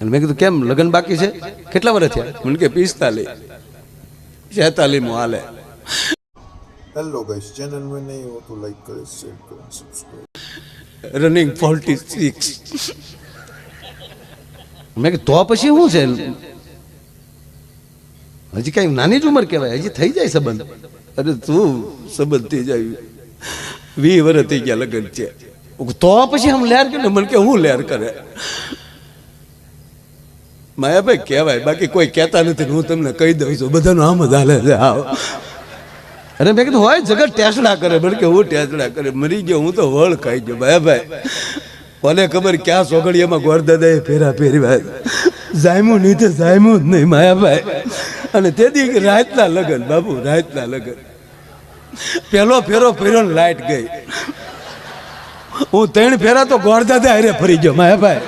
અને મેં કીધું કેમ લગ્ન બાકી છે? કેટલા વર્ષ થયા? મને કે 45 46 હાલે. हेलो गाइस, चैनल में नहीं हो तो लाइक करें, शेयर करें, सब्सक्राइब. રનિંગ 46. મેં કીધું તો પછી શું છે? હજી કઈ નાની જ ઉંમર કહેવાય, હજી થઈ જાય સંબંધ. અરે તું સંબંધ થઈ જાય 20 વર્ષ થઈ ગયા લગ્ન છે તો પછી હમ લેર કરે? મને કે હું લેર કરે? માયાભાઈ કહેવાય, બાકી કોઈ કહેતા નથી. હું તમને કહી દઉં છું, બધાનું આમ જ હાલે છે. અરે મેં કીધું હોય જગત ટેસડા કરે. મને કે હું ટેસડા કરે? મરી ગયો હું તો વળ ખાઈ ગયો. માયાભાઈ કોને ખબર ક્યાં સોગડિયામાં ગોરદાદાએ ફેરા ફેરવા જામ્યું નહીં તો જામ્યું જ નહીં માયાભાઈ. અને તેથી રાતના લગન બાબુ, રાતના લગન. પેલો ફેરો ફેર્યો ને લાઈટ ગઈ. હું 3 ફેરા તો ગોરદાદા હારે ફરી ગયો માયાભાઈ.